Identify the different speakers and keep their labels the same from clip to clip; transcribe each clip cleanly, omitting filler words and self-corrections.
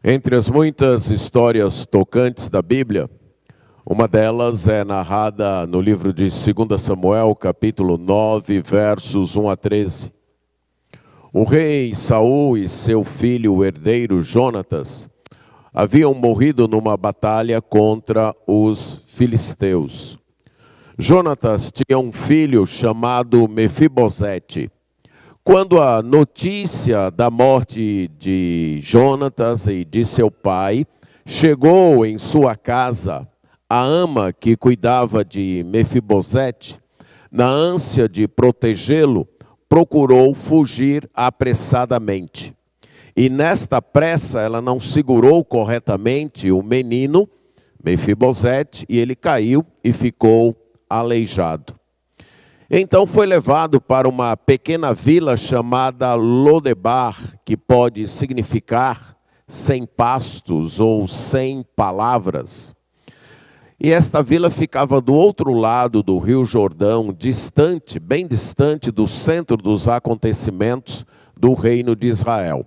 Speaker 1: Entre as muitas histórias tocantes da Bíblia, uma delas é narrada no livro de 2 Samuel, capítulo 9, versos 1 a 13. O rei Saul e seu filho, o herdeiro Jonatas, haviam morrido numa batalha contra os filisteus. Jonatas tinha um filho chamado Mefibosete. Quando a notícia da morte de Jonatas e de seu pai chegou em sua casa, a ama que cuidava de Mefibosete, na ânsia de protegê-lo, procurou fugir apressadamente. E nesta pressa ela não segurou corretamente o menino, Mefibosete, e ele caiu e ficou aleijado. Então foi levado para uma pequena vila chamada Lodebar, que pode significar sem pastos ou sem palavras. E esta vila ficava do outro lado do Rio Jordão, distante, bem distante do centro dos acontecimentos do reino de Israel.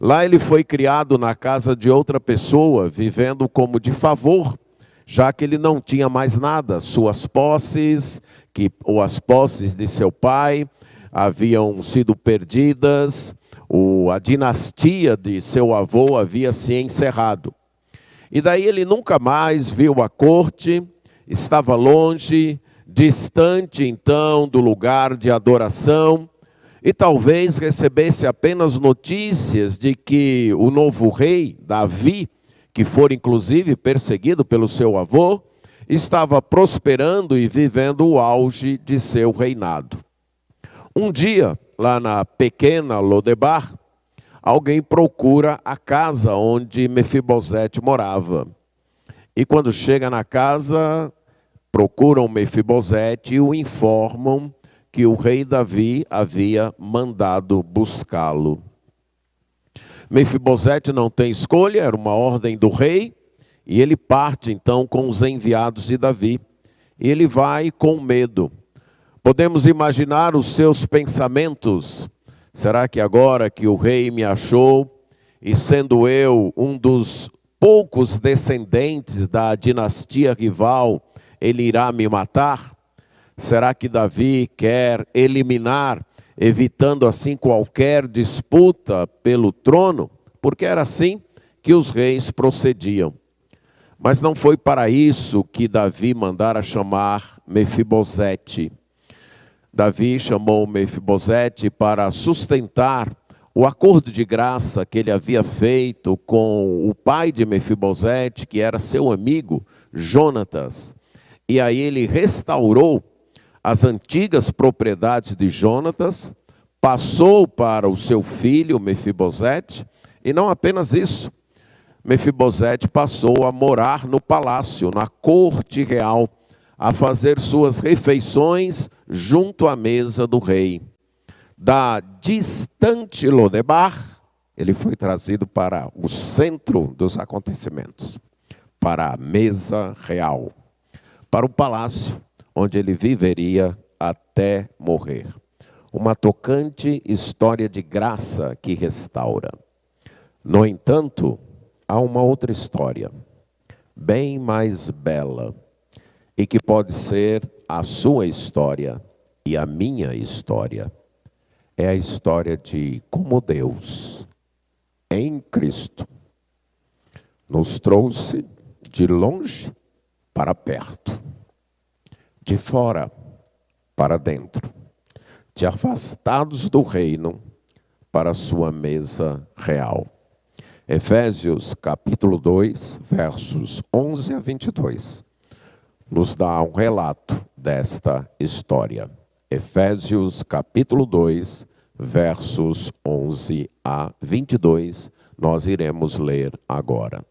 Speaker 1: Lá ele foi criado na casa de outra pessoa, vivendo como de favor, já que ele não tinha mais nada. Suas posses, ou as posses de seu pai, haviam sido perdidas, a dinastia de seu avô havia se encerrado. E daí ele nunca mais viu a corte, estava longe, distante então do lugar de adoração, e talvez recebesse apenas notícias de que o novo rei, Davi, que fora inclusive perseguido pelo seu avô, estava prosperando e vivendo o auge de seu reinado. Um dia, lá na pequena Lodebar, alguém procura a casa onde Mefibosete morava. E quando chega na casa, procuram Mefibosete e o informam que o rei Davi havia mandado buscá-lo. Mefibosete não tem escolha, era uma ordem do rei, e ele parte então com os enviados de Davi. E ele vai com medo. Podemos imaginar os seus pensamentos. Será que agora que o rei me achou, e sendo eu um dos poucos descendentes da dinastia rival, ele irá me matar? Será que Davi quer eliminar, evitando assim qualquer disputa pelo trono? Porque era assim que os reis procediam. Mas não foi para isso que Davi mandara chamar Mefibosete. Davi chamou Mefibosete para sustentar o acordo de graça que ele havia feito com o pai de Mefibosete, que era seu amigo, Jonatas. E aí ele restaurou as antigas propriedades de Jonatas, passou para o seu filho Mefibosete, e não apenas isso, Mefibosete passou a morar no palácio, na corte real, a fazer suas refeições junto à mesa do rei. Da distante Lodebar, ele foi trazido para o centro dos acontecimentos, para a mesa real, para o palácio, onde ele viveria até morrer. Uma tocante história de graça que restaura. No entanto, há uma outra história, bem mais bela, e que pode ser a sua história e a minha história. É a história de como Deus, em Cristo, nos trouxe de longe para perto, de fora para dentro, de afastados do reino para a sua mesa real. Efésios capítulo 2, versos 11 a 22, nos dá um relato desta história. Efésios capítulo 2, versos 11 a 22, nós iremos ler agora.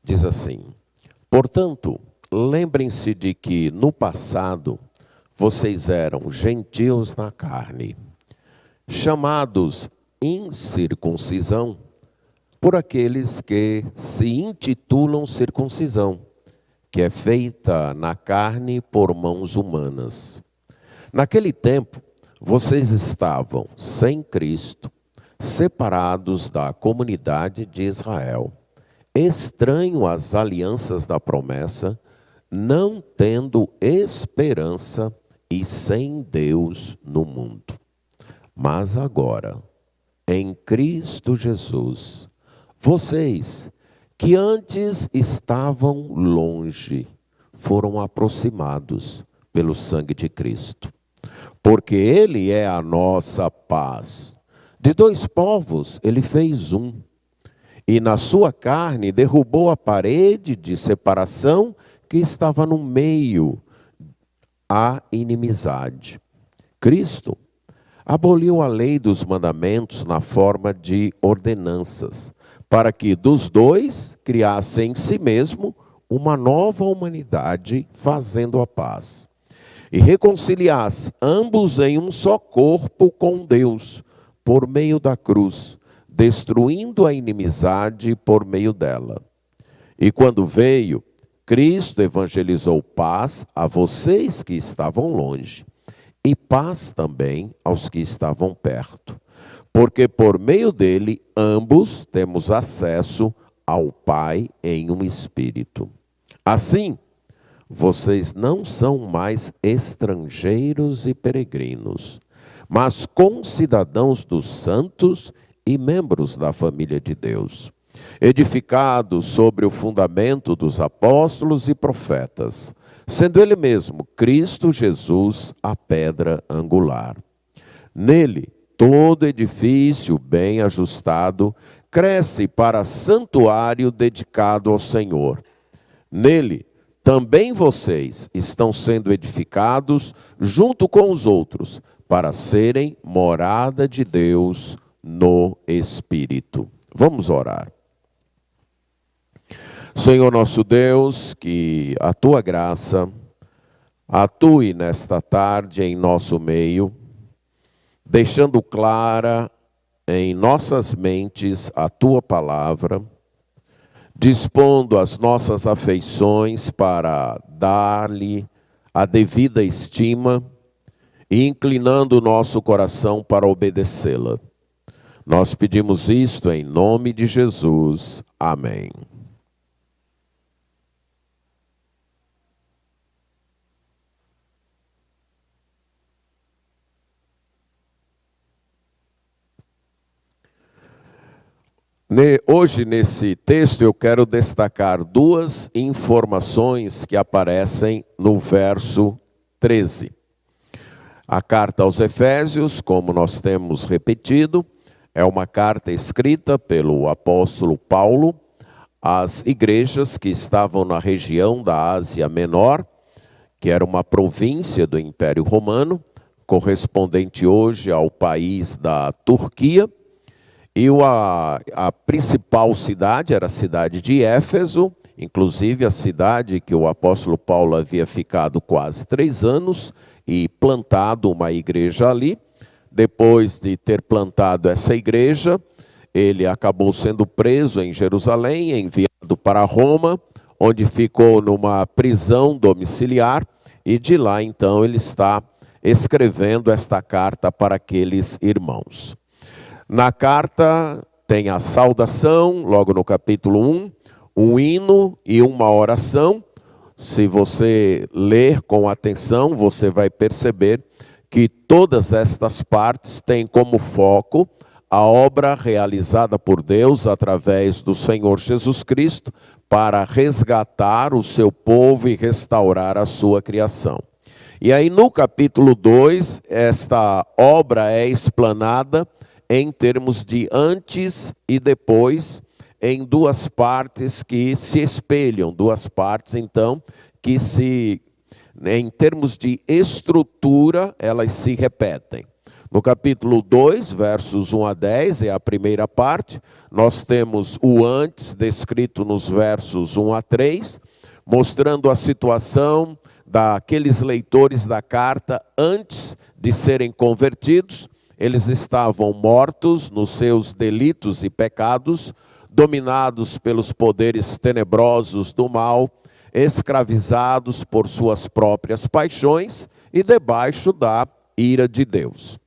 Speaker 1: Diz assim: portanto, lembrem-se de que no passado vocês eram gentios na carne, chamados incircuncisão por aqueles que se intitulam circuncisão, que é feita na carne por mãos humanas. Naquele tempo, vocês estavam sem Cristo, separados da comunidade de Israel, estranho às alianças da promessa, não tendo esperança e sem Deus no mundo. Mas agora, em Cristo Jesus, vocês que antes estavam longe, foram aproximados pelo sangue de Cristo. Porque Ele é a nossa paz. De dois povos Ele fez um. E na sua carne derrubou a parede de separação que estava no meio, a inimizade. Cristo aboliu a lei dos mandamentos na forma de ordenanças, para que dos dois criasse em si mesmo uma nova humanidade, fazendo a paz. E reconciliasse ambos em um só corpo com Deus, por meio da cruz, destruindo a inimizade por meio dela. E quando veio, Cristo evangelizou paz a vocês que estavam longe, e paz também aos que estavam perto. Porque por meio dele, ambos temos acesso ao Pai em um Espírito. Assim, vocês não são mais estrangeiros e peregrinos, mas concidadãos dos santos e membros da família de Deus, edificados sobre o fundamento dos apóstolos e profetas, sendo Ele mesmo, Cristo Jesus, a pedra angular. Nele, todo edifício bem ajustado cresce para santuário dedicado ao Senhor. Nele, também vocês estão sendo edificados junto com os outros, para serem morada de Deus no Espírito. Vamos orar. Senhor nosso Deus, que a Tua graça atue nesta tarde em nosso meio, deixando clara em nossas mentes a Tua palavra, dispondo as nossas afeições para dar-lhe a devida estima e inclinando o nosso coração para obedecê-la. Nós pedimos isto em nome de Jesus. Amém. Hoje, nesse texto, eu quero destacar duas informações que aparecem no verso 13. A carta aos Efésios, como nós temos repetido, é uma carta escrita pelo apóstolo Paulo às igrejas que estavam na região da Ásia Menor, que era uma província do Império Romano, correspondente hoje ao país da Turquia. E a principal cidade era a cidade de Éfeso, inclusive a cidade que o apóstolo Paulo havia ficado quase 3 anos e plantado uma igreja ali. Depois de ter plantado essa igreja, ele acabou sendo preso em Jerusalém, enviado para Roma, onde ficou numa prisão domiciliar, e de lá então ele está escrevendo esta carta para aqueles irmãos. Na carta tem a saudação, logo no capítulo 1, um hino e uma oração. Se você ler com atenção, você vai perceber que todas estas partes têm como foco a obra realizada por Deus através do Senhor Jesus Cristo para resgatar o seu povo e restaurar a sua criação. E aí no capítulo 2, esta obra é explanada em termos de antes e depois, em duas partes que se espelham, duas partes então que em termos de estrutura, elas se repetem. No capítulo 2, versos 1 a 10, é a primeira parte, nós temos o antes descrito nos versos 1 a 3, mostrando a situação daqueles leitores da carta antes de serem convertidos. Eles estavam mortos nos seus delitos e pecados, dominados pelos poderes tenebrosos do mal, escravizados por suas próprias paixões e debaixo da ira de Deus.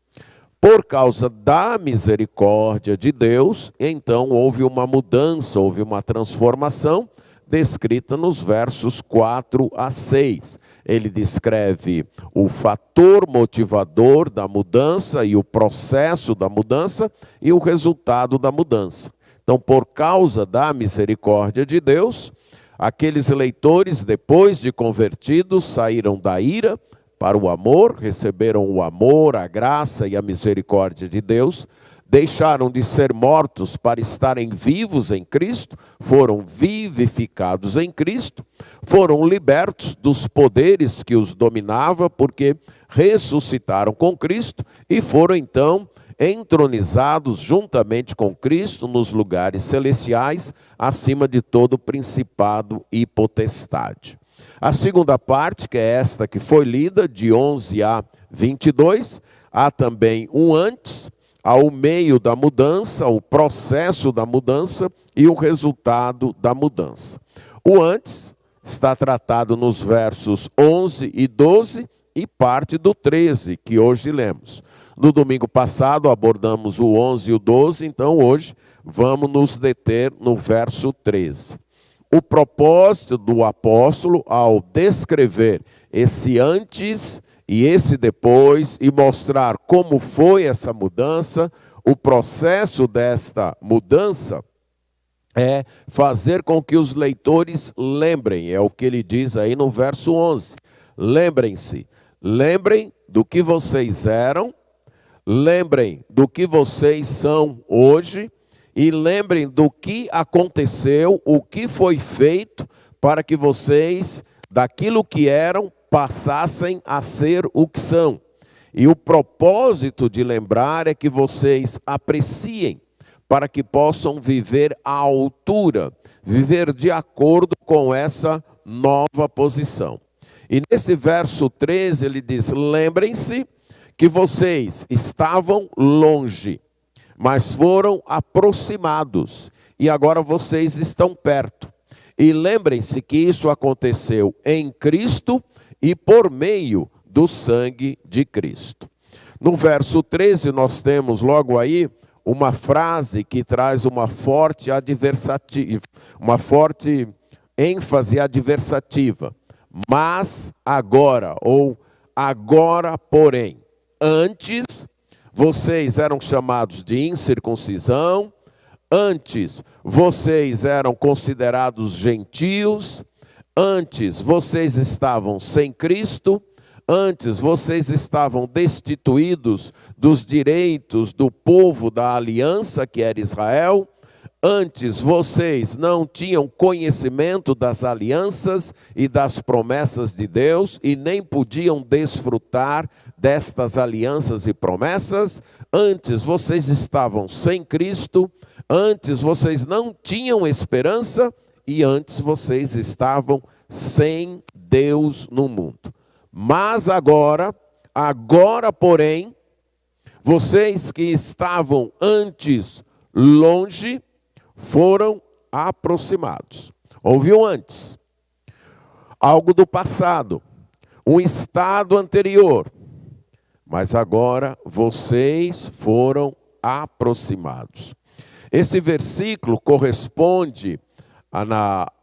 Speaker 1: Por causa da misericórdia de Deus, então houve uma mudança, houve uma transformação, descrita nos versos 4 a 6. Ele descreve o fator motivador da mudança e o processo da mudança e o resultado da mudança. Então, por causa da misericórdia de Deus, aqueles eleitores, depois de convertidos, saíram da ira para o amor, receberam o amor, a graça e a misericórdia de Deus, deixaram de ser mortos para estarem vivos em Cristo, foram vivificados em Cristo, foram libertos dos poderes que os dominavam, porque ressuscitaram com Cristo e foram então entronizados juntamente com Cristo nos lugares celestiais, acima de todo principado e potestade. A segunda parte, que é esta que foi lida, de 11 a 22, há também um antes, há o meio da mudança, o processo da mudança e o resultado da mudança. O antes está tratado nos versos 11 e 12 e parte do 13, que hoje lemos. No domingo passado abordamos o 11 e o 12, então hoje vamos nos deter no verso 13. O propósito do apóstolo ao descrever esse antes e esse depois e mostrar como foi essa mudança, o processo desta mudança é fazer com que os leitores lembrem, é o que ele diz aí no verso 11. Lembrem-se, lembrem do que vocês eram, lembrem do que vocês são hoje, e lembrem do que aconteceu, o que foi feito para que vocês, daquilo que eram, passassem a ser o que são. E o propósito de lembrar é que vocês apreciem, para que possam viver à altura, viver de acordo com essa nova posição. E nesse verso 13 ele diz, lembrem-se que vocês estavam longe, mas foram aproximados, e agora vocês estão perto. E lembrem-se que isso aconteceu em Cristo e por meio do sangue de Cristo. No verso 13 nós temos logo aí uma frase que traz uma forte ênfase adversativa. Mas agora, ou agora porém, antes vocês eram chamados de incircuncisão, antes vocês eram considerados gentios, antes vocês estavam sem Cristo, antes vocês estavam destituídos dos direitos do povo da aliança que era Israel, antes vocês não tinham conhecimento das alianças e das promessas de Deus e nem podiam desfrutar destas alianças e promessas, antes vocês estavam sem Cristo, antes vocês não tinham esperança e antes vocês estavam sem Deus no mundo. Mas agora porém, vocês que estavam antes longe, foram aproximados. Houve um antes, algo do passado, um estado anterior, mas agora vocês foram aproximados. Esse versículo corresponde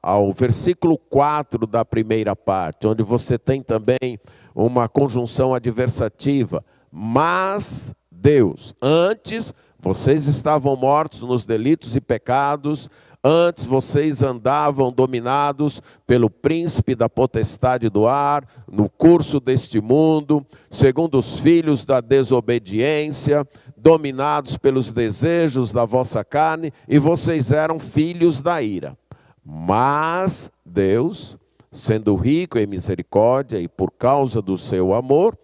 Speaker 1: ao versículo 4 da primeira parte, onde você tem também uma conjunção adversativa. Mas Deus, antes vocês estavam mortos nos delitos e pecados, antes vocês andavam dominados pelo príncipe da potestade do ar, no curso deste mundo, segundo os filhos da desobediência, dominados pelos desejos da vossa carne, e vocês eram filhos da ira. Mas Deus, sendo rico em misericórdia e por causa do seu amor,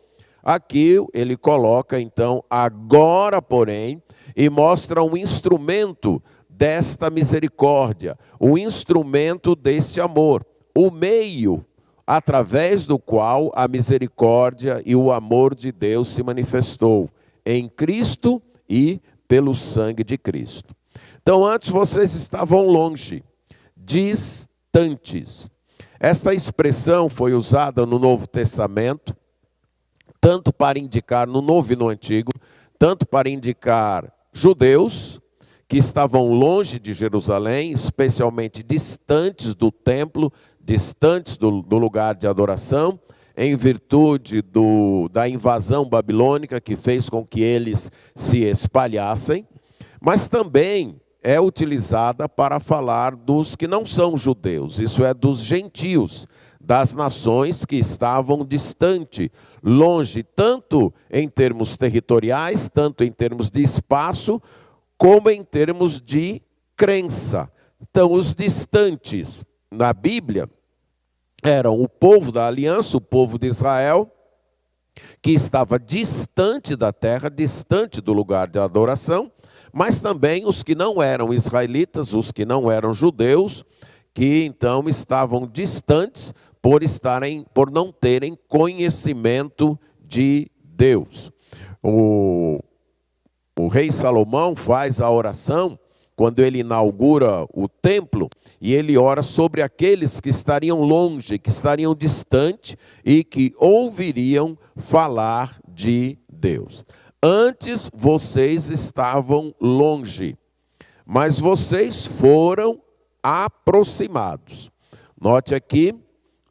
Speaker 1: aqui ele coloca então, agora porém, e mostra um instrumento desta misericórdia, um instrumento desse amor, o meio através do qual a misericórdia e o amor de Deus se manifestou em Cristo e pelo sangue de Cristo. Então antes vocês estavam longe, distantes. Esta expressão foi usada no Novo Testamento, tanto para indicar, no Novo e no Antigo, tanto para indicar judeus que estavam longe de Jerusalém, especialmente distantes do templo, distantes do lugar de adoração, em virtude da invasão babilônica que fez com que eles se espalhassem, mas também é utilizada para falar dos que não são judeus, isso é, dos gentios, das nações que estavam distante, longe, tanto em termos territoriais, tanto em termos de espaço, como em termos de crença. Então, os distantes na Bíblia eram o povo da aliança, o povo de Israel, que estava distante da terra, distante do lugar de adoração, mas também os que não eram israelitas, os que não eram judeus, que então estavam distantes por não terem conhecimento de Deus. O rei Salomão faz a oração quando ele inaugura o templo, e ele ora sobre aqueles que estariam longe, que estariam distante e que ouviriam falar de Deus. Antes vocês estavam longe, mas vocês foram aproximados. Note aqui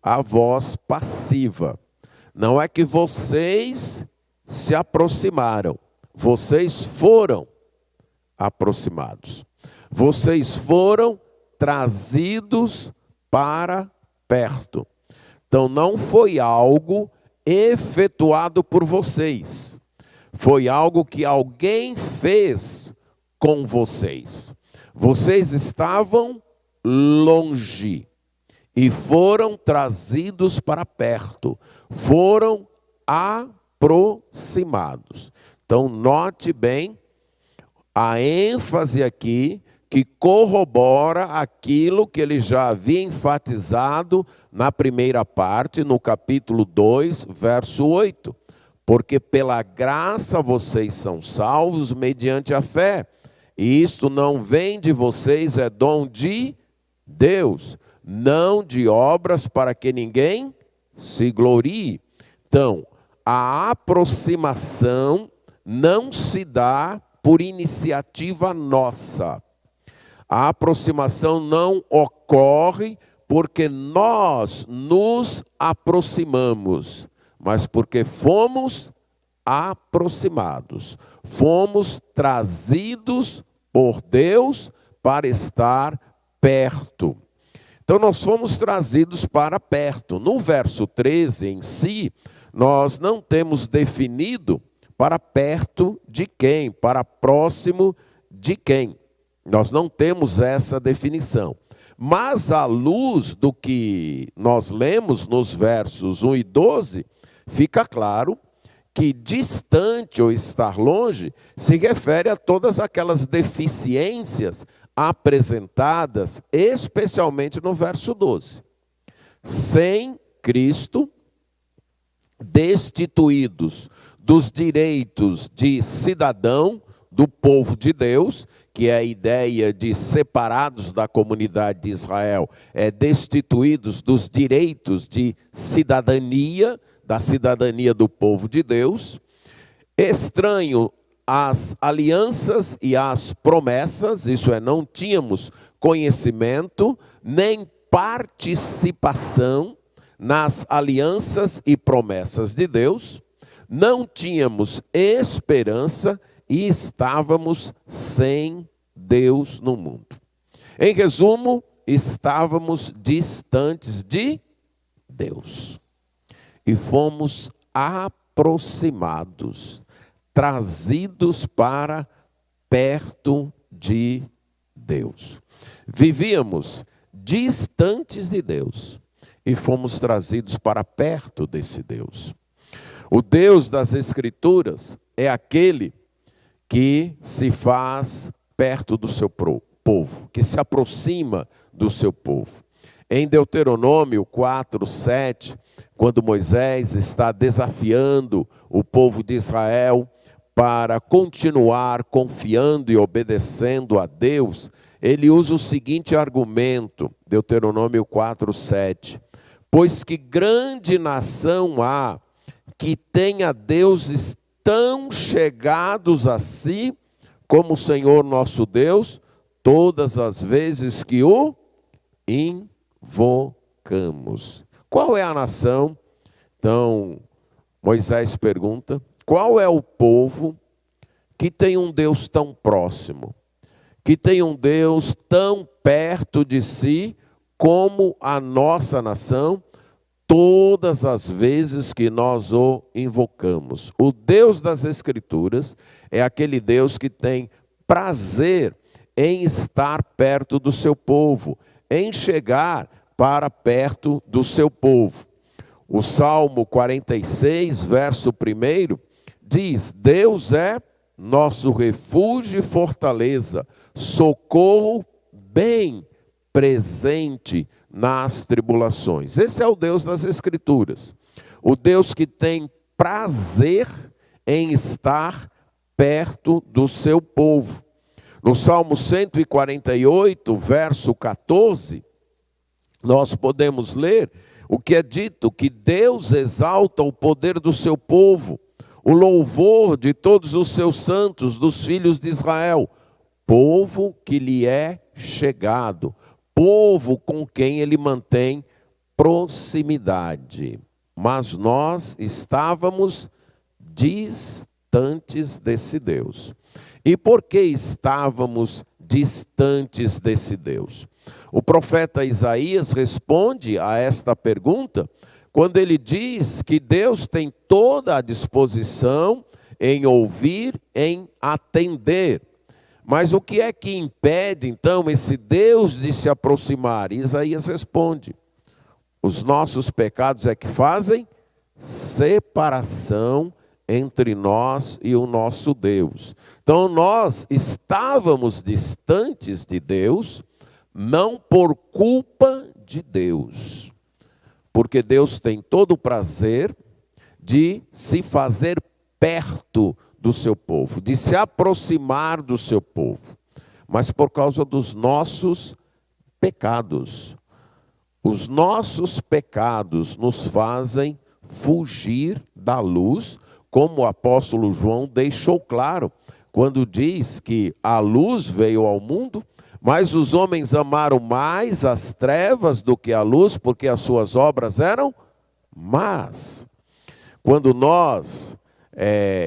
Speaker 1: a voz passiva. Não é que vocês se aproximaram, vocês foram aproximados. Vocês foram trazidos para perto. Então não foi algo efetuado por vocês. Foi algo que alguém fez com vocês. Vocês estavam longe e foram trazidos para perto. Foram aproximados. Então note bem a ênfase aqui que corrobora aquilo que ele já havia enfatizado na primeira parte, no capítulo 2, verso 8. Porque pela graça vocês são salvos mediante a fé. E isto não vem de vocês, é dom de Deus, não de obras para que ninguém se glorie. Então, a aproximação não se dá por iniciativa nossa. A aproximação não ocorre porque nós nos aproximamos, mas porque fomos aproximados, fomos trazidos por Deus para estar perto. Então nós fomos trazidos para perto. No verso 13 em si, nós não temos definido para perto de quem, para próximo de quem. Nós não temos essa definição. Mas à luz do que nós lemos nos versos 1 e 12, fica claro que distante ou estar longe se refere a todas aquelas deficiências apresentadas, especialmente no verso 12. Sem Cristo, destituídos dos direitos de cidadão do povo de Deus, que é a ideia de separados da comunidade de Israel, destituídos dos direitos de cidadania, da cidadania do povo de Deus, estranho às alianças e às promessas, isso é, não tínhamos conhecimento, nem participação nas alianças e promessas de Deus, não tínhamos esperança e estávamos sem Deus no mundo. Em resumo, estávamos distantes de Deus. E fomos aproximados, trazidos para perto de Deus. Vivíamos distantes de Deus e fomos trazidos para perto desse Deus. O Deus das Escrituras é aquele que se faz perto do seu povo, que se aproxima do seu povo. Em Deuteronômio 4, 7, quando Moisés está desafiando o povo de Israel para continuar confiando e obedecendo a Deus, ele usa o seguinte argumento, Deuteronômio 4, 7. Pois que grande nação há que tenha deuses tão chegados a si como o Senhor nosso Deus, todas as vezes que o invocamos. Qual é a nação? Então, Moisés pergunta, qual é o povo que tem um Deus tão próximo, que tem um Deus tão perto de si, como a nossa nação, todas as vezes que nós o invocamos? O Deus das Escrituras é aquele Deus que tem prazer em estar perto do seu povo, em chegar para perto do seu povo. O Salmo 46, verso 1, diz, Deus é nosso refúgio e fortaleza, socorro bem presente nas tribulações. Esse é o Deus das Escrituras. O Deus que tem prazer em estar perto do seu povo. No Salmo 148, verso 14, nós podemos ler o que é dito, que Deus exalta o poder do seu povo, o louvor de todos os seus santos, dos filhos de Israel, povo que lhe é chegado, povo com quem ele mantém proximidade. Mas nós estávamos distantes desse Deus. E por que estávamos distantes desse Deus? O profeta Isaías responde a esta pergunta quando ele diz que Deus tem toda a disposição em ouvir, em atender. Mas o que é que impede, então, esse Deus de se aproximar? Isaías responde, os nossos pecados é que fazem separação entre nós e o nosso Deus. Então, nós estávamos distantes de Deus, não por culpa de Deus, porque Deus tem todo o prazer de se fazer perto do seu povo, de se aproximar do seu povo, mas por causa dos nossos pecados. Os nossos pecados nos fazem fugir da luz, como o apóstolo João deixou claro, quando diz que a luz veio ao mundo, mas os homens amaram mais as trevas do que a luz, porque as suas obras eram más. Quando nós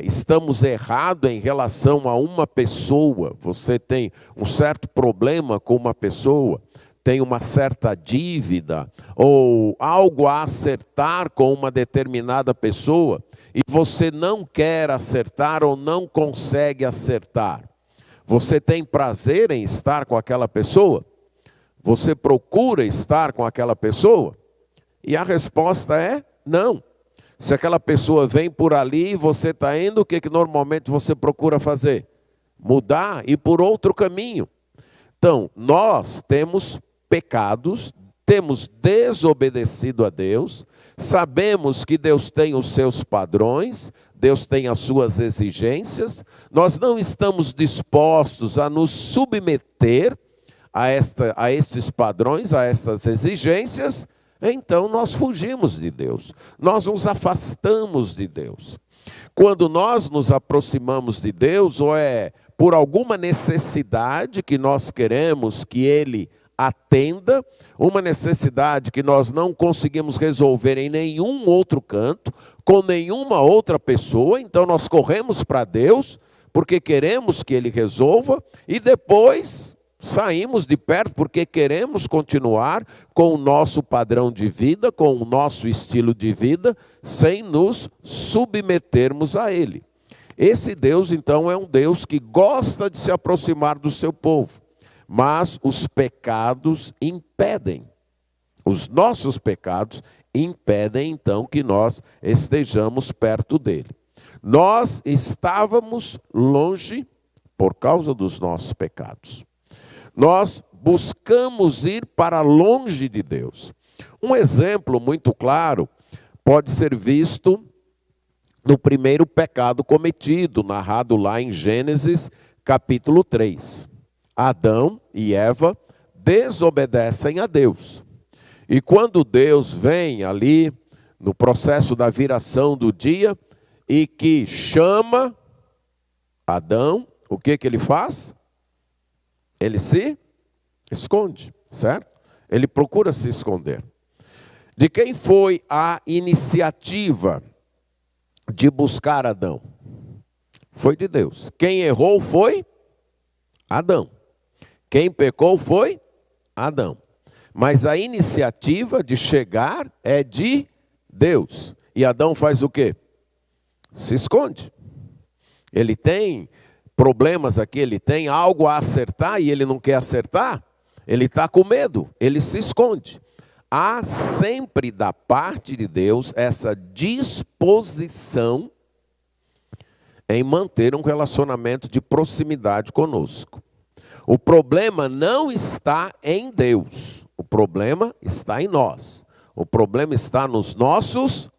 Speaker 1: estamos errados em relação a uma pessoa, você tem um certo problema com uma pessoa, tem uma certa dívida, ou algo a acertar com uma determinada pessoa, e você não quer acertar ou não consegue acertar. Você tem prazer em estar com aquela pessoa? Você procura estar com aquela pessoa? E a resposta é não. Se aquela pessoa vem por ali e você está indo, o que normalmente você procura fazer? Mudar e ir por outro caminho. Então, nós temos pecados, temos desobedecido a Deus, sabemos que Deus tem os seus padrões, Deus tem as suas exigências, nós não estamos dispostos a nos submeter a estes padrões, a estas exigências, então nós fugimos de Deus, nós nos afastamos de Deus. Quando nós nos aproximamos de Deus, ou é por alguma necessidade que nós queremos que Ele atenda, uma necessidade que nós não conseguimos resolver em nenhum outro canto, com nenhuma outra pessoa, então nós corremos para Deus, porque queremos que Ele resolva, e depois saímos de perto, porque queremos continuar com o nosso padrão de vida, com o nosso estilo de vida, sem nos submetermos a Ele. Esse Deus, então, é um Deus que gosta de se aproximar do seu povo. Mas os pecados impedem, os nossos pecados impedem então que nós estejamos perto dele. Nós estávamos longe por causa dos nossos pecados. Nós buscamos ir para longe de Deus. Um exemplo muito claro pode ser visto no primeiro pecado cometido, narrado lá em Gênesis capítulo 3. Adão e Eva desobedecem a Deus. E quando Deus vem ali, no processo da viração do dia, e que chama Adão, o que ele faz? Ele se esconde, certo? Ele procura se esconder. De quem foi a iniciativa de buscar Adão? Foi de Deus. Quem errou foi Adão. Quem pecou foi Adão. Mas a iniciativa de chegar é de Deus. E Adão faz o quê? Se esconde. Ele tem problemas aqui, ele tem algo a acertar e ele não quer acertar. Ele está com medo, ele se esconde. Há sempre da parte de Deus essa disposição em manter um relacionamento de proximidade conosco. O problema não está em Deus, o problema está em nós. O problema está nos nossos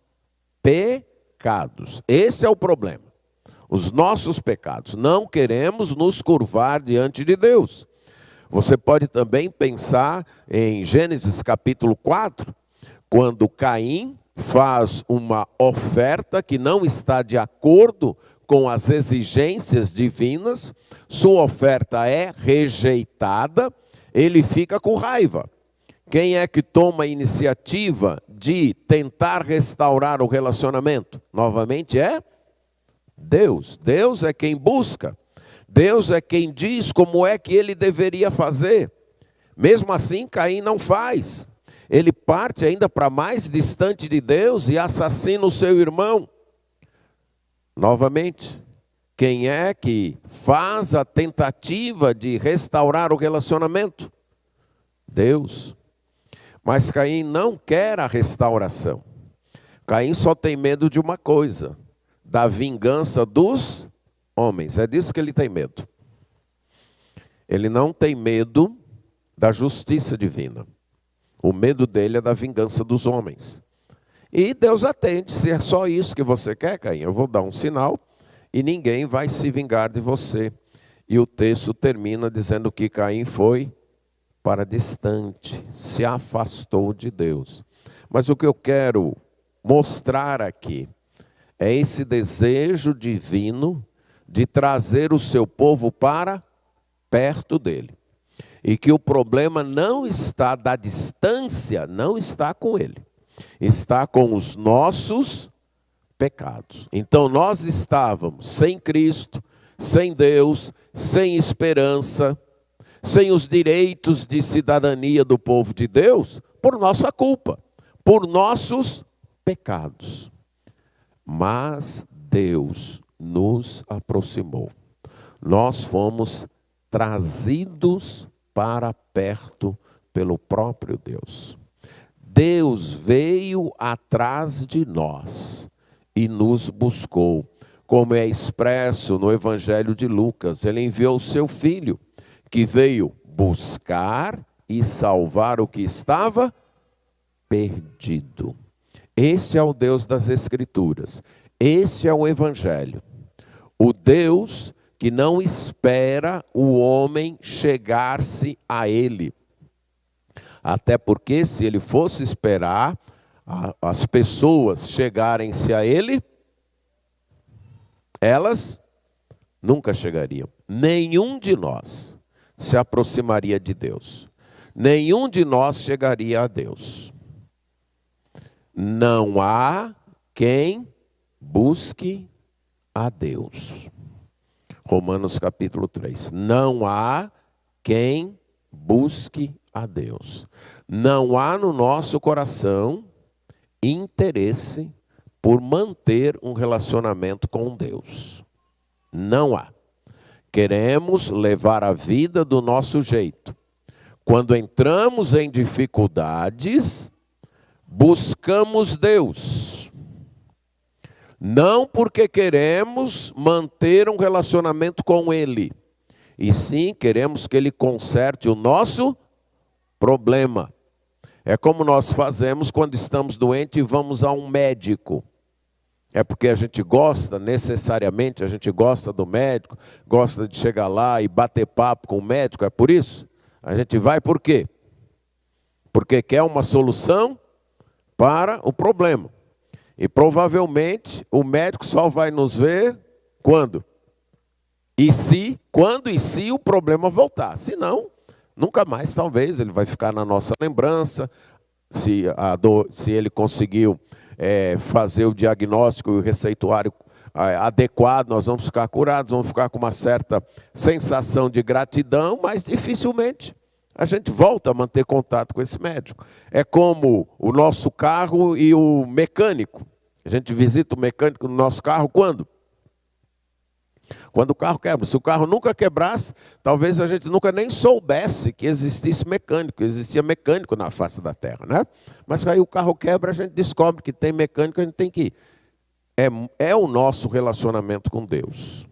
Speaker 1: pecados. Esse é o problema. Os nossos pecados. Não queremos nos curvar diante de Deus. Você pode também pensar em Gênesis capítulo 4, quando Caim faz uma oferta que não está de acordo com as exigências divinas, sua oferta é rejeitada, ele fica com raiva. Quem é que toma a iniciativa de tentar restaurar o relacionamento? Novamente é Deus. Deus é quem busca. Deus é quem diz como é que ele deveria fazer. Mesmo assim, Caim não faz. Ele parte ainda para mais distante de Deus e assassina o seu irmão. Novamente, quem é que faz a tentativa de restaurar o relacionamento? Deus. Mas Caim não quer a restauração. Caim só tem medo de uma coisa: da vingança dos homens. É disso que ele tem medo. Ele não tem medo da justiça divina. O medo dele é da vingança dos homens. E Deus atende. Se é só isso que você quer, Caim, eu vou dar um sinal e ninguém vai se vingar de você. E o texto termina dizendo que Caim foi para distante, se afastou de Deus. Mas o que eu quero mostrar aqui é esse desejo divino de trazer o seu povo para perto dele. E que o problema não está da distância, não está com ele. Está com os nossos pecados. Então nós estávamos sem Cristo, sem Deus, sem esperança, sem os direitos de cidadania do povo de Deus, por nossa culpa, por nossos pecados. Mas Deus nos aproximou. Nós fomos trazidos para perto pelo próprio Deus. Deus veio atrás de nós e nos buscou. Como é expresso no Evangelho de Lucas, ele enviou o seu Filho, que veio buscar e salvar o que estava perdido. Esse é o Deus das Escrituras. Esse é o Evangelho. O Deus que não espera o homem chegar-se a ele. Até porque se ele fosse esperar as pessoas chegarem-se a ele, elas nunca chegariam. Nenhum de nós se aproximaria de Deus. Nenhum de nós chegaria a Deus. Não há quem busque a Deus. Romanos capítulo 3. Não há quem busque a Deus. Não há no nosso coração interesse por manter um relacionamento com Deus. Não há. Queremos levar a vida do nosso jeito. Quando entramos em dificuldades, buscamos Deus. Não porque queremos manter um relacionamento com Ele, e sim queremos que Ele conserte o nosso problema. É como nós fazemos quando estamos doentes e vamos a um médico. É porque a gente gosta, necessariamente, a gente gosta do médico, gosta de chegar lá e bater papo com o médico, é por isso? A gente vai por quê? porque quer uma solução para o problema. E provavelmente o médico só vai nos ver quando? Quando e se o problema voltar. Se não, nunca mais talvez ele vai ficar na nossa lembrança. Se ele conseguiu fazer o diagnóstico e o receituário adequado, nós vamos ficar curados, vamos ficar com uma certa sensação de gratidão, mas dificilmente a gente volta a manter contato com esse médico. É como o nosso carro e o mecânico. A gente visita o mecânico no nosso carro quando? Quando o carro quebra. Se o carro nunca quebrasse, talvez a gente nunca nem soubesse que existisse mecânico, existia mecânico na face da terra, né? Mas aí o carro quebra, a gente descobre que tem mecânico, a gente tem que ir. É o nosso relacionamento com Deus.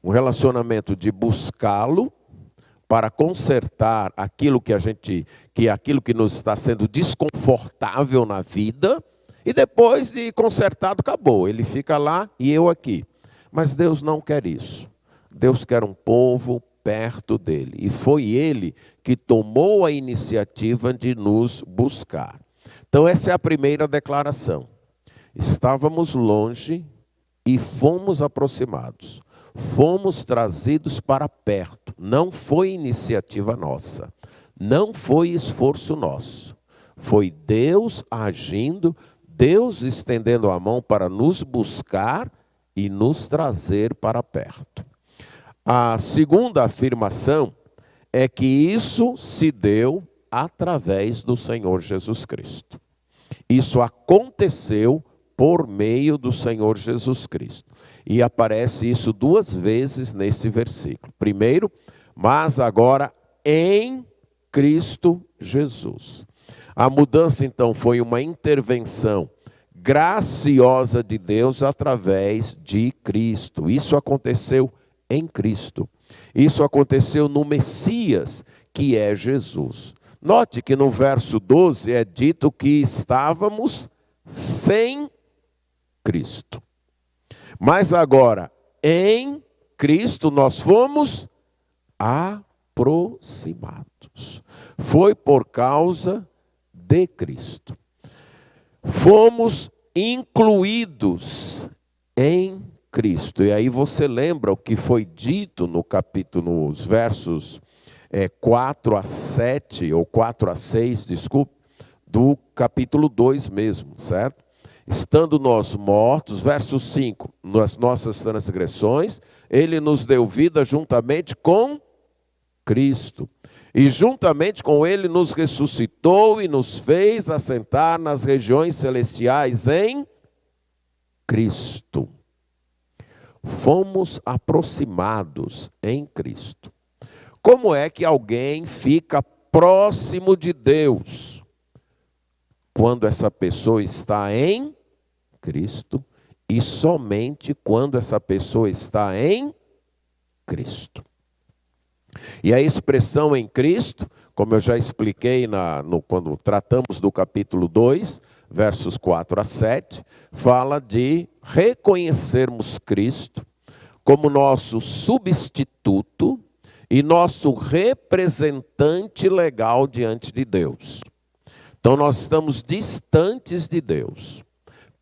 Speaker 1: Um relacionamento de buscá-lo para consertar aquilo que nos está sendo desconfortável na vida, e depois de consertado, acabou. Ele fica lá e eu aqui. Mas Deus não quer isso. Deus quer um povo perto dele. E foi ele que tomou a iniciativa de nos buscar. Então essa é a primeira declaração. Estávamos longe e fomos aproximados. Fomos trazidos para perto. Não foi iniciativa nossa. Não foi esforço nosso. Foi Deus agindo, Deus estendendo a mão para nos buscar e nos trazer para perto. A segunda afirmação é que isso se deu através do Senhor Jesus Cristo. Isso aconteceu por meio do Senhor Jesus Cristo. E aparece isso 2 vezes nesse versículo. Primeiro, mas agora em Cristo Jesus. A mudança, então, foi uma intervenção graciosa de Deus através de Cristo. Isso aconteceu em Cristo. Isso aconteceu no Messias, que é Jesus. Note que no verso 12 é dito que estávamos sem Cristo. Mas agora, em Cristo, nós fomos aproximados. Foi por causa de Cristo. Fomos incluídos em Cristo. E aí você lembra o que foi dito no capítulo, nos versos 4 a 7, ou 4 a 6, desculpe, do capítulo 2 mesmo, certo? Estando nós mortos, verso 5, nas nossas transgressões, ele nos deu vida juntamente com Cristo. E juntamente com ele nos ressuscitou e nos fez assentar nas regiões celestiais em Cristo. Fomos aproximados em Cristo. Como é que alguém fica próximo de Deus? Quando essa pessoa está em Cristo, e somente quando essa pessoa está em Cristo. E a expressão em Cristo, como eu já expliquei quando tratamos do capítulo 2, versos 4 a 7, fala de reconhecermos Cristo como nosso substituto e nosso representante legal diante de Deus. Então nós estamos distantes de Deus.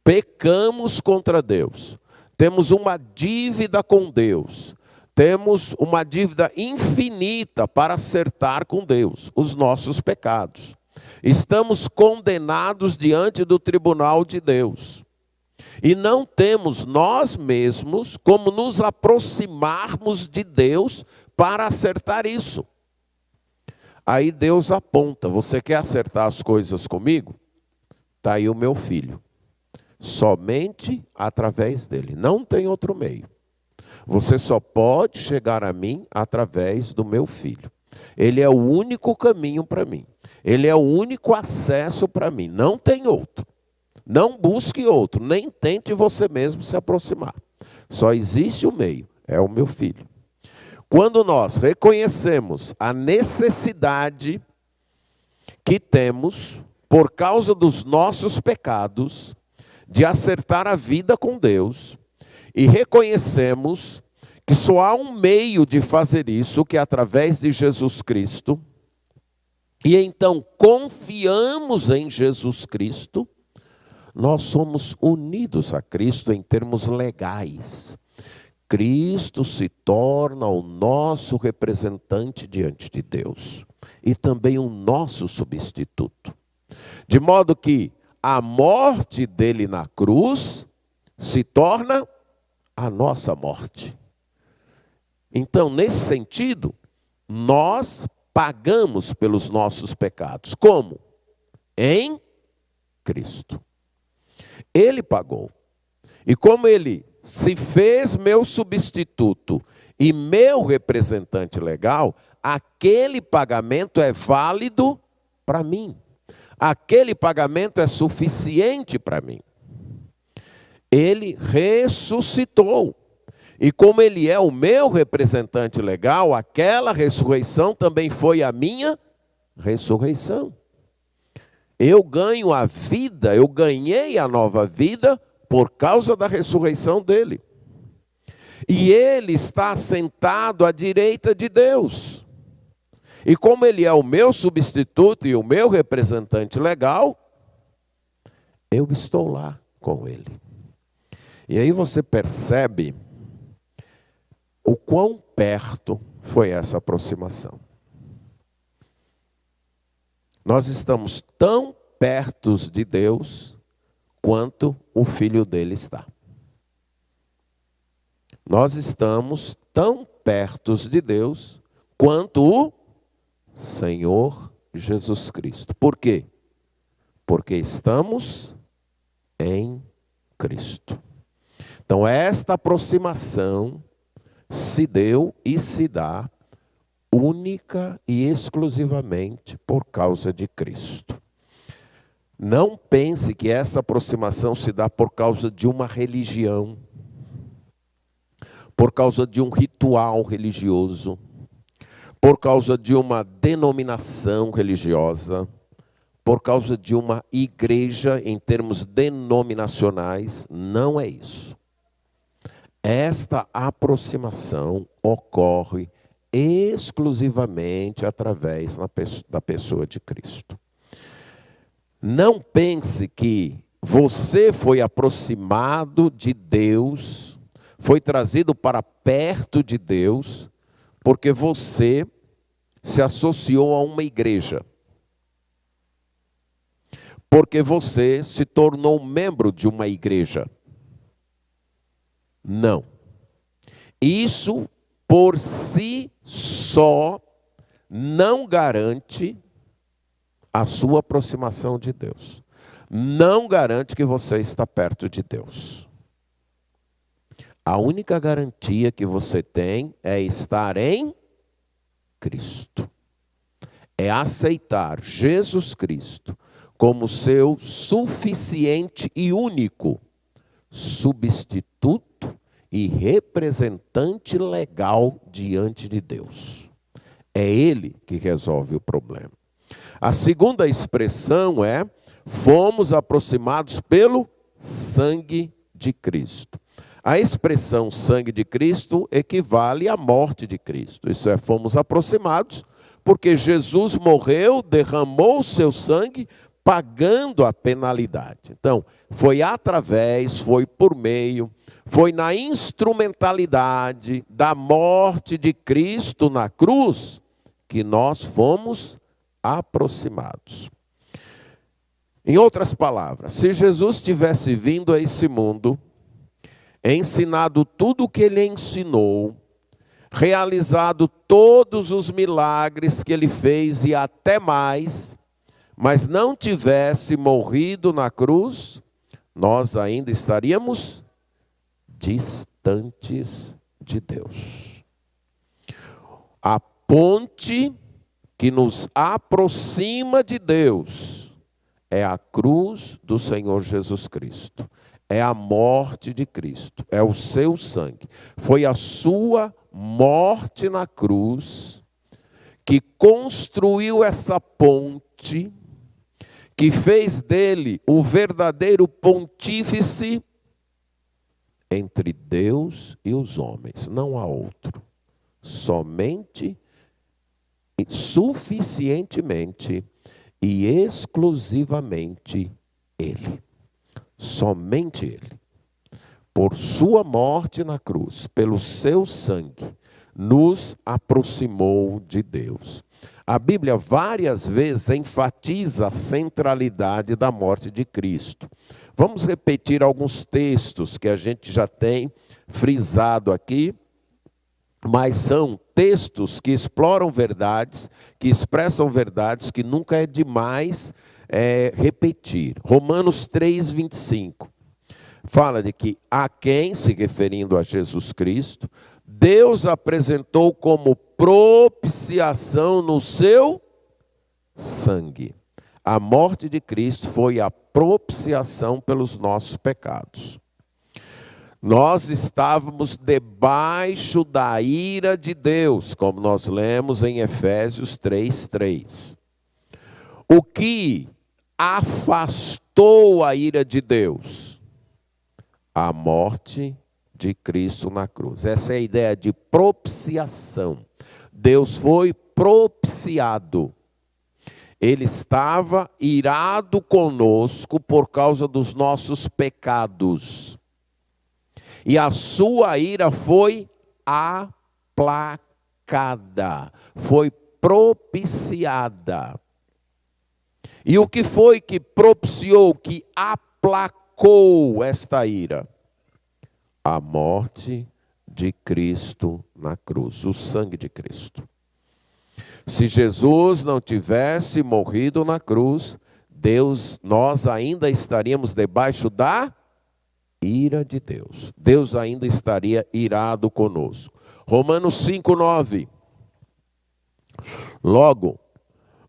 Speaker 1: Pecamos contra Deus, temos uma dívida com Deus, temos uma dívida infinita para acertar com Deus, os nossos pecados. Estamos condenados diante do tribunal de Deus. E não temos nós mesmos como nos aproximarmos de Deus para acertar isso. Aí Deus aponta, você quer acertar as coisas comigo? Está aí o meu filho. Somente através dele, não tem outro meio. Você só pode chegar a mim através do meu filho. Ele é o único caminho para mim. Ele é o único acesso para mim, não tem outro. Não busque outro, nem tente você mesmo se aproximar. Só existe um meio, é o meu filho. Quando nós reconhecemos a necessidade que temos, por causa dos nossos pecados, de acertar a vida com Deus, e reconhecemos que só há um meio de fazer isso, que é através de Jesus Cristo, e então confiamos em Jesus Cristo, nós somos unidos a Cristo em termos legais. Cristo se torna o nosso representante diante de Deus e também o nosso substituto. De modo que a morte dele na cruz se torna a nossa morte. Então, nesse sentido, nós pagamos pelos nossos pecados. Como? Em Cristo. Ele pagou. E como ele se fez meu substituto e meu representante legal, aquele pagamento é válido para mim. Aquele pagamento é suficiente para mim. Ele ressuscitou. E como ele é o meu representante legal, aquela ressurreição também foi a minha ressurreição. Eu ganho a vida, eu ganhei a nova vida por causa da ressurreição dele. E ele está sentado à direita de Deus. E como ele é o meu substituto e o meu representante legal, eu estou lá com ele. E aí você percebe o quão perto foi essa aproximação. Nós estamos tão perto de Deus quanto o Filho dele está. Nós estamos tão perto de Deus quanto o Senhor Jesus Cristo. Por quê? Porque estamos em Cristo. Então, esta aproximação se deu e se dá única e exclusivamente por causa de Cristo. Não pense que essa aproximação se dá por causa de uma religião, por causa de um ritual religioso, por causa de uma denominação religiosa, por causa de uma igreja em termos denominacionais. Não é isso. Esta aproximação ocorre exclusivamente através da pessoa de Cristo. Não pense que você foi aproximado de Deus, foi trazido para perto de Deus, porque você se associou a uma igreja. Porque você se tornou membro de uma igreja. Não. Isso por si só não garante a sua aproximação de Deus. Não garante que você está perto de Deus. A única garantia que você tem é estar em Cristo. É aceitar Jesus Cristo como seu suficiente e único substituto e representante legal diante de Deus. É Ele que resolve o problema. A segunda expressão é: fomos aproximados pelo sangue de Cristo. A expressão sangue de Cristo equivale à morte de Cristo. Isso é, fomos aproximados porque Jesus morreu, derramou o seu sangue, pagando a penalidade. Então, foi através, foi por meio, foi na instrumentalidade da morte de Cristo na cruz que nós fomos aproximados. Em outras palavras, se Jesus tivesse vindo a esse mundo, ensinado tudo o que ele ensinou, realizado todos os milagres que ele fez e até mais, mas não tivesse morrido na cruz, nós ainda estaríamos distantes de Deus. A ponte que nos aproxima de Deus é a cruz do Senhor Jesus Cristo. É a morte de Cristo, é o seu sangue. Foi a sua morte na cruz que construiu essa ponte, que fez dele o verdadeiro pontífice entre Deus e os homens. Não há outro. Somente suficientemente e exclusivamente Ele. Somente Ele. Por sua morte na cruz, pelo seu sangue, nos aproximou de Deus. A Bíblia várias vezes enfatiza a centralidade da morte de Cristo. Vamos repetir alguns textos que a gente já tem frisado aqui, mas são textos que exploram verdades, que expressam verdades que nunca é demais repetir. Romanos 3:25 fala de que a quem, se referindo a Jesus Cristo, Deus apresentou como propiciação no seu sangue. A morte de Cristo foi a propiciação pelos nossos pecados. Nós estávamos debaixo da ira de Deus, como nós lemos em Efésios 3:3. O que afastou a ira de Deus? A morte de Cristo na cruz. Essa é a ideia de propiciação. Deus foi propiciado. Ele estava irado conosco por causa dos nossos pecados. E a sua ira foi aplacada, foi propiciada. E o que foi que propiciou, que aplacou esta ira? A morte de Cristo na cruz, o sangue de Cristo. Se Jesus não tivesse morrido na cruz, nós ainda estaríamos debaixo da ira de Deus. Deus ainda estaria irado conosco. Romanos 5:9. Logo,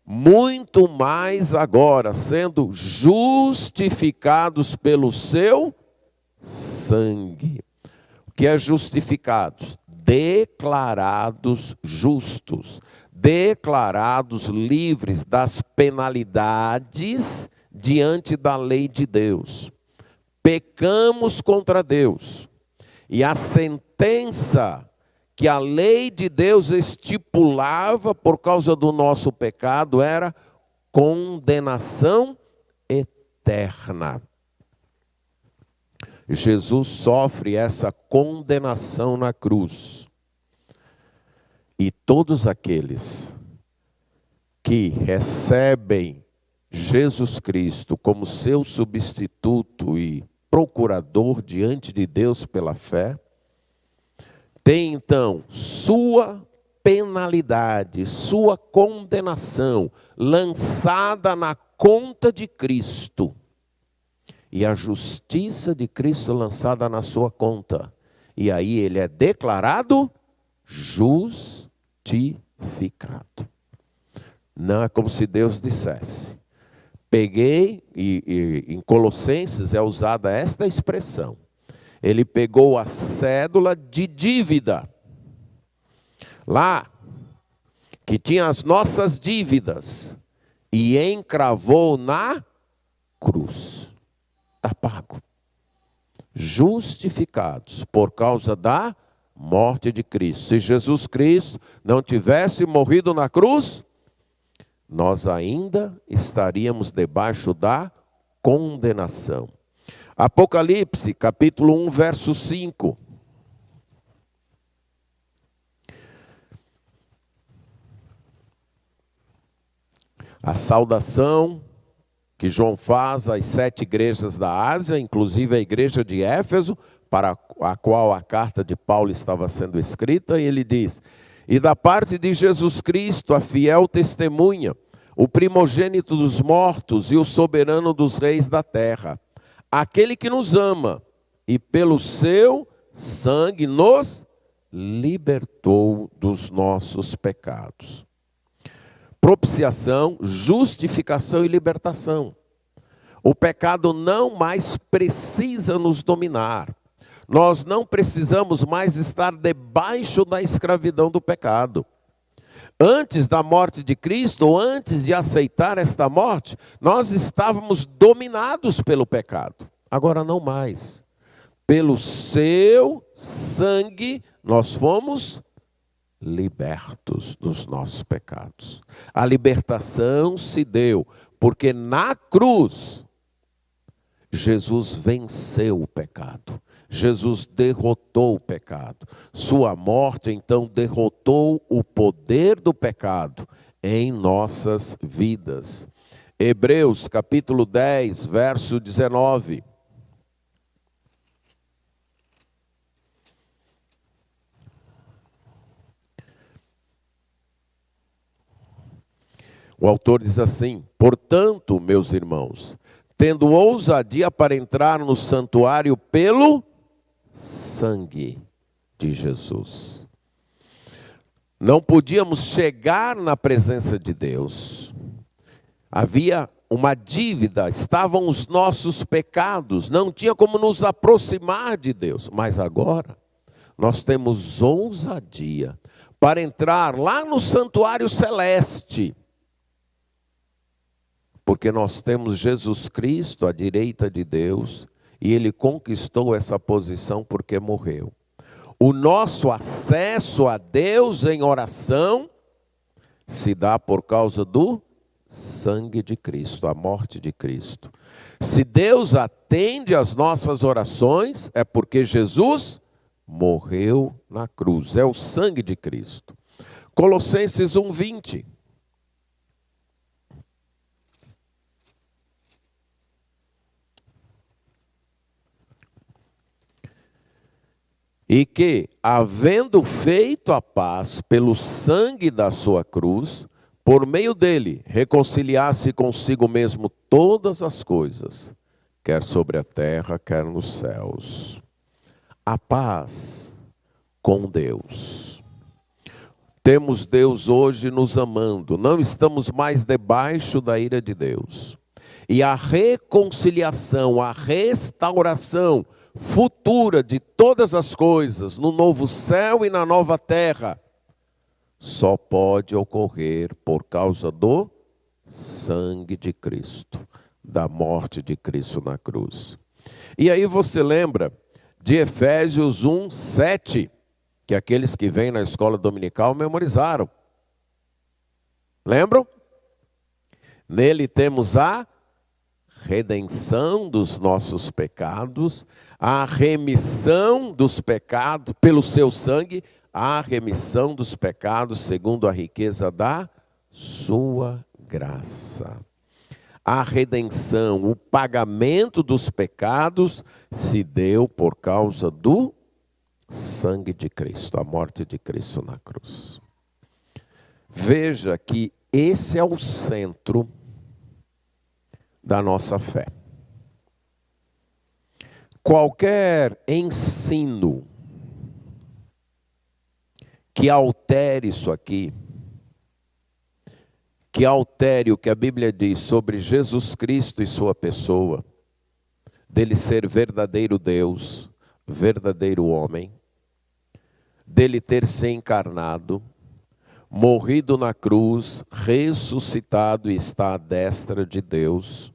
Speaker 1: muito mais agora, sendo justificados pelo seu sangue. O que é justificados? Declarados justos. Declarados livres das penalidades diante da lei de Deus. Pecamos contra Deus, e a sentença que a lei de Deus estipulava por causa do nosso pecado era condenação eterna. Jesus sofre essa condenação na cruz. E todos aqueles que recebem Jesus Cristo como seu substituto e procurador diante de Deus pela fé, tem então sua penalidade, sua condenação lançada na conta de Cristo. E a justiça de Cristo lançada na sua conta. E aí ele é declarado justificado. Não é como se Deus dissesse. Peguei, e em Colossenses é usada esta expressão. Ele pegou a cédula de dívida. Lá, que tinha as nossas dívidas. E encravou na cruz. Está pago. Justificados por causa da morte de Cristo. Se Jesus Cristo não tivesse morrido na cruz, nós ainda estaríamos debaixo da condenação. Apocalipse, capítulo 1, verso 5. A saudação que João faz às 7 igrejas da Ásia, inclusive a igreja de Éfeso, para a qual a carta de Paulo estava sendo escrita, e ele diz: e da parte de Jesus Cristo, a fiel testemunha, o primogênito dos mortos e o soberano dos reis da terra, aquele que nos ama e pelo seu sangue nos libertou dos nossos pecados. Propiciação, justificação e libertação. O pecado não mais precisa nos dominar. Nós não precisamos mais estar debaixo da escravidão do pecado. Antes da morte de Cristo, ou antes de aceitar esta morte, nós estávamos dominados pelo pecado. Agora não mais. Pelo seu sangue, nós fomos libertos dos nossos pecados. A libertação se deu porque na cruz Jesus venceu o pecado. Jesus derrotou o pecado. Sua morte, então, derrotou o poder do pecado em nossas vidas. Hebreus, capítulo 10, verso 19. O autor diz assim: portanto, meus irmãos, tendo ousadia para entrar no santuário pelo sangue de Jesus. Não podíamos chegar na presença de Deus. Havia uma dívida, estavam os nossos pecados, não tinha como nos aproximar de Deus. Mas agora, nós temos ousadia para entrar lá no santuário celeste. Porque nós temos Jesus Cristo à direita de Deus, e Ele conquistou essa posição porque morreu. O nosso acesso a Deus em oração se dá por causa do sangue de Cristo, a morte de Cristo. Se Deus atende às nossas orações, é porque Jesus morreu na cruz, é o sangue de Cristo. Colossenses 1:20. E que, havendo feito a paz pelo sangue da sua cruz, por meio dele, reconciliasse consigo mesmo todas as coisas, quer sobre a terra, quer nos céus. A paz com Deus. Temos Deus hoje nos amando, não estamos mais debaixo da ira de Deus. E a reconciliação, a restauração futura de todas as coisas, no novo céu e na nova terra, só pode ocorrer por causa do sangue de Cristo, da morte de Cristo na cruz. E aí você lembra de Efésios 1:7, que aqueles que vêm na escola dominical memorizaram. Lembram? Nele temos a redenção dos nossos pecados, a remissão dos pecados pelo seu sangue, a remissão dos pecados segundo a riqueza da sua graça. A redenção, o pagamento dos pecados se deu por causa do sangue de Cristo, a morte de Cristo na cruz. Veja que esse é o centro da nossa fé. Qualquer ensino que altere isso aqui, que altere o que a Bíblia diz sobre Jesus Cristo e sua pessoa, dele ser verdadeiro Deus, verdadeiro homem, dele ter se encarnado, morrido na cruz, ressuscitado e está à destra de Deus,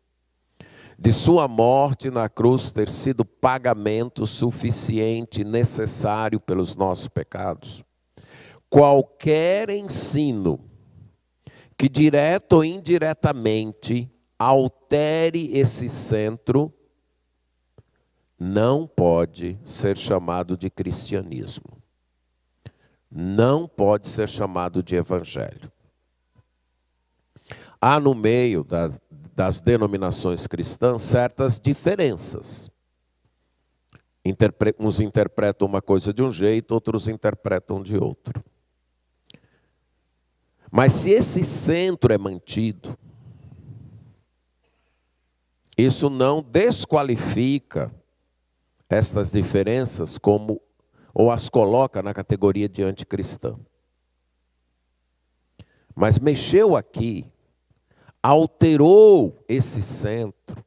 Speaker 1: de sua morte na cruz ter sido pagamento suficiente, necessário pelos nossos pecados. Qualquer ensino que direto ou indiretamente altere esse centro, não pode ser chamado de cristianismo. Não pode ser chamado de evangelho. Há no meio das denominações cristãs certas diferenças. Uns interpretam uma coisa de um jeito, outros interpretam de outro. Mas se esse centro é mantido, isso não desqualifica estas diferenças como, ou as coloca na categoria de anticristã. Mas mexeu aqui, alterou esse centro,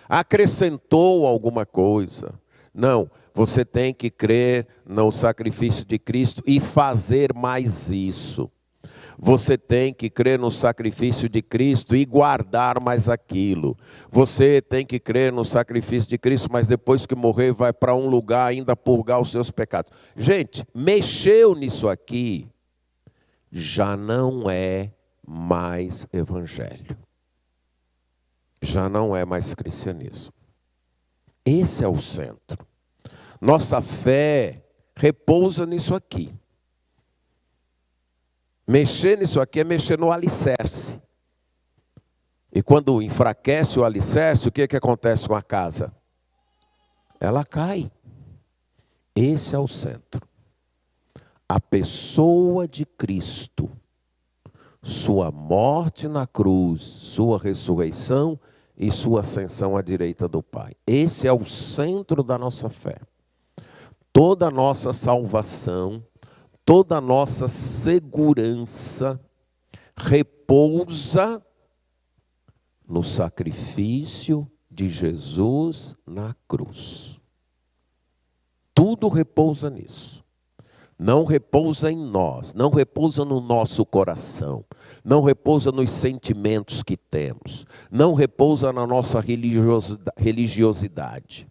Speaker 1: acrescentou alguma coisa. Não, você tem que crer no sacrifício de Cristo e fazer mais isso. Você tem que crer no sacrifício de Cristo e guardar mais aquilo. Você tem que crer no sacrifício de Cristo, mas depois que morrer vai para um lugar ainda purgar os seus pecados. Gente, mexeu nisso aqui, já não é mais evangelho. Já não é mais cristianismo. Esse é o centro. Nossa fé repousa nisso aqui. Mexer nisso aqui é mexer no alicerce. E quando enfraquece o alicerce, o que acontece com a casa? Ela cai. Esse é o centro. A pessoa de Cristo, sua morte na cruz, sua ressurreição e sua ascensão à direita do Pai. Esse é o centro da nossa fé. Toda a nossa salvação, toda a nossa segurança repousa no sacrifício de Jesus na cruz. Tudo repousa nisso. Não repousa em nós, não repousa no nosso coração, não repousa nos sentimentos que temos, não repousa na nossa religiosidade.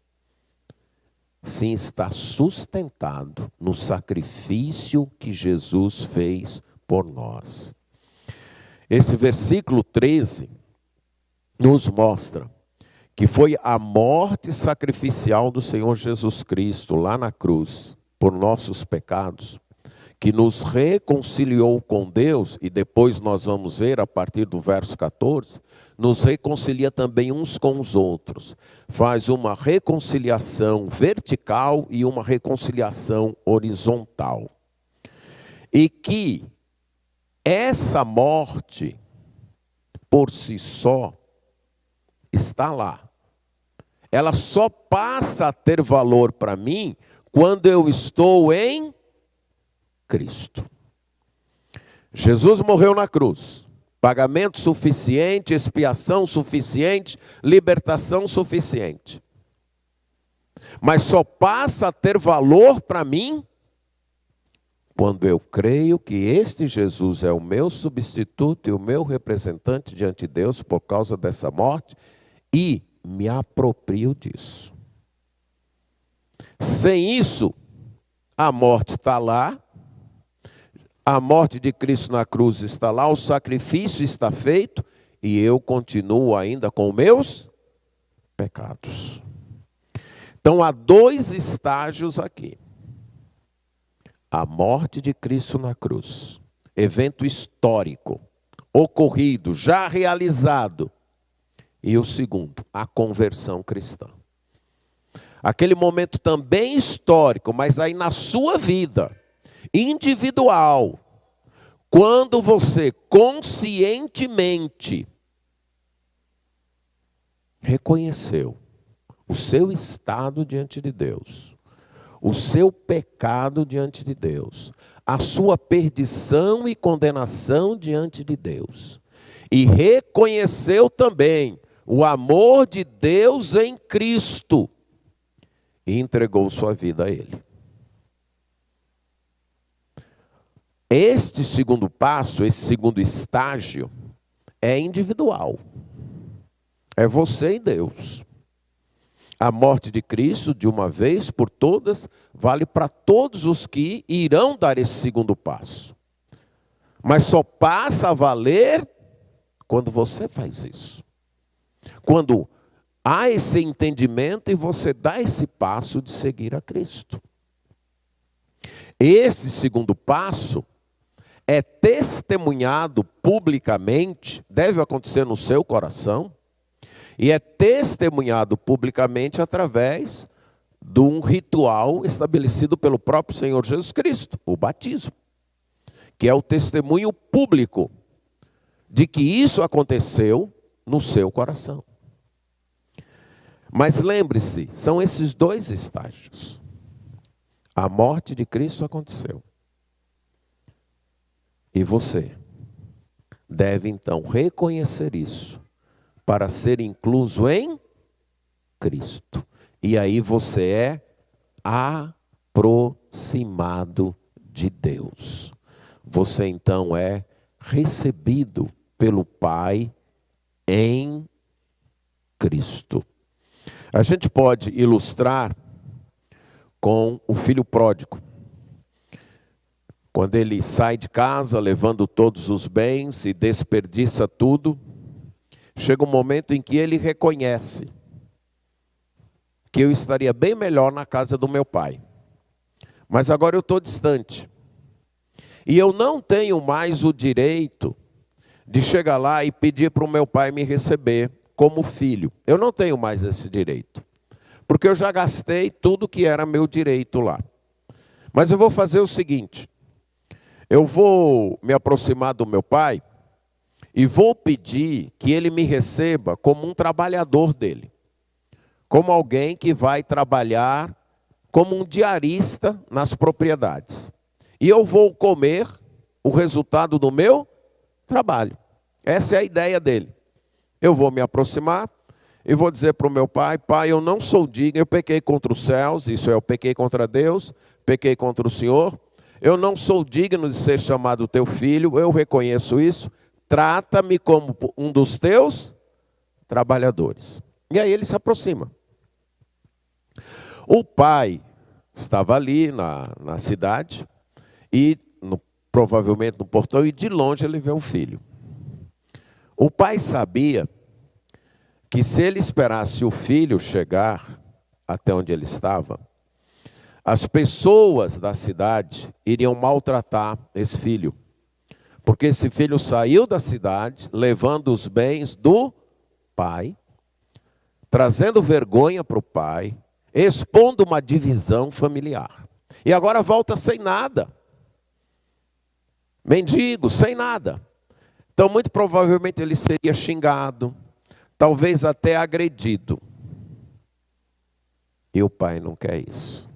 Speaker 1: Sim, está sustentado no sacrifício que Jesus fez por nós. Esse versículo 13 nos mostra que foi a morte sacrificial do Senhor Jesus Cristo lá na cruz, por nossos pecados, que nos reconciliou com Deus, e depois nós vamos ver a partir do verso 14, nos reconcilia também uns com os outros. Faz uma reconciliação vertical e uma reconciliação horizontal. E que essa morte, por si só, está lá. Ela só passa a ter valor para mim quando eu estou em Cristo. Jesus morreu na cruz. Pagamento suficiente, expiação suficiente, libertação suficiente. Mas só passa a ter valor para mim quando eu creio que este Jesus é o meu substituto e o meu representante diante de Deus por causa dessa morte e me aproprio disso. Sem isso, a morte está lá, a morte de Cristo na cruz está lá, o sacrifício está feito e eu continuo ainda com meus pecados. Então há dois estágios aqui. A morte de Cristo na cruz, evento histórico, ocorrido, já realizado. E o segundo, a conversão cristã. Aquele momento também histórico, mas aí na sua vida, individual, quando você conscientemente reconheceu o seu estado diante de Deus, o seu pecado diante de Deus, a sua perdição e condenação diante de Deus, e reconheceu também o amor de Deus em Cristo, e entregou sua vida a Ele. Este segundo passo, esse segundo estágio, é individual. É você e Deus. A morte de Cristo, de uma vez por todas, vale para todos os que irão dar esse segundo passo. Mas só passa a valer quando você faz isso. Quando há esse entendimento e você dá esse passo de seguir a Cristo. Esse segundo passo é testemunhado publicamente, deve acontecer no seu coração, e é testemunhado publicamente através de um ritual estabelecido pelo próprio Senhor Jesus Cristo, o batismo, que é o testemunho público de que isso aconteceu no seu coração. Mas lembre-se, são esses dois estágios. A morte de Cristo aconteceu. E você deve então reconhecer isso para ser incluso em Cristo. E aí você é aproximado de Deus. Você então é recebido pelo Pai em Cristo. A gente pode ilustrar com o filho pródigo. Quando ele sai de casa levando todos os bens e desperdiça tudo, chega um momento em que ele reconhece que eu estaria bem melhor na casa do meu pai. Mas agora eu estou distante. E eu não tenho mais o direito de chegar lá e pedir para o meu pai me receber como filho. Eu não tenho mais esse direito. Porque eu já gastei tudo que era meu direito lá. Mas eu vou fazer o seguinte. Eu vou me aproximar do meu pai e vou pedir que ele me receba como um trabalhador dele. Como alguém que vai trabalhar como um diarista nas propriedades. E eu vou comer o resultado do meu trabalho. Essa é a ideia dele. Eu vou me aproximar e vou dizer para o meu pai: pai, eu não sou digno, eu pequei contra os céus, isso é, eu pequei contra Deus, pequei contra o Senhor, eu não sou digno de ser chamado teu filho, eu reconheço isso, trata-me como um dos teus trabalhadores. E aí ele se aproxima. O pai estava ali na cidade, e provavelmente no portão, e de longe ele vê o filho. O pai sabia que se ele esperasse o filho chegar até onde ele estava, as pessoas da cidade iriam maltratar esse filho. Porque esse filho saiu da cidade, levando os bens do pai, trazendo vergonha para o pai, expondo uma divisão familiar. E agora volta sem nada. Mendigo, sem nada. Então, muito provavelmente ele seria xingado, talvez até agredido. E o pai não quer isso.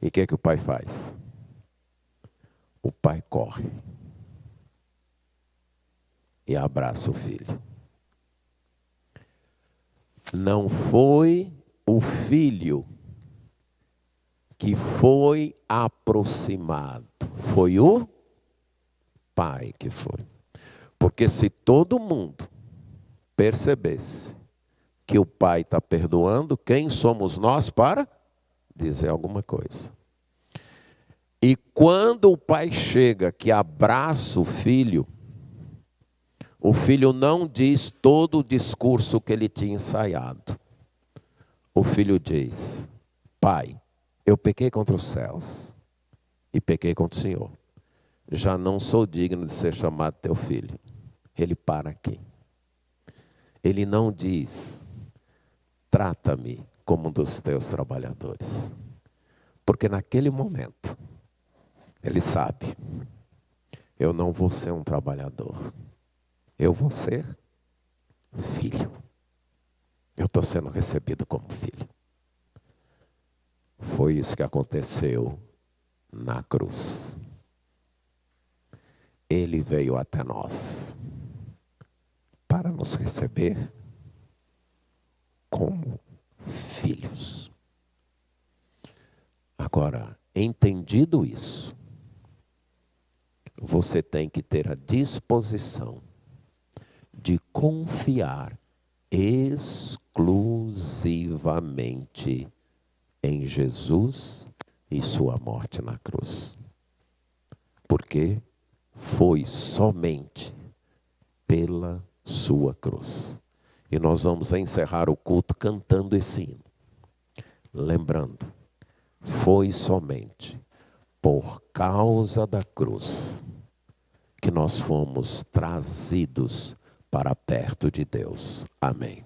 Speaker 1: E o que o pai faz? O pai corre e abraça o filho. Não foi o filho que foi aproximado, foi o pai que foi. Porque se todo mundo percebesse que o pai está perdoando, quem somos nós para dizer alguma coisa? E quando o pai chega que abraça o filho não diz todo o discurso que ele tinha ensaiado. O filho diz: pai, eu pequei contra os céus e pequei contra o Senhor. Já não sou digno de ser chamado teu filho. Ele para aqui. Ele não diz: trata-me como um dos teus trabalhadores. Porque naquele momento, ele sabe, eu não vou ser um trabalhador. Eu vou ser filho. Eu estou sendo recebido como filho. Foi isso que aconteceu na cruz. Ele veio até nós para nos receber como filhos. Agora, entendido isso, você tem que ter a disposição de confiar exclusivamente em Jesus e sua morte na cruz. Porque foi somente pela sua cruz. E nós vamos encerrar o culto cantando esse hino. Lembrando, foi somente por causa da cruz que nós fomos trazidos para perto de Deus. Amém.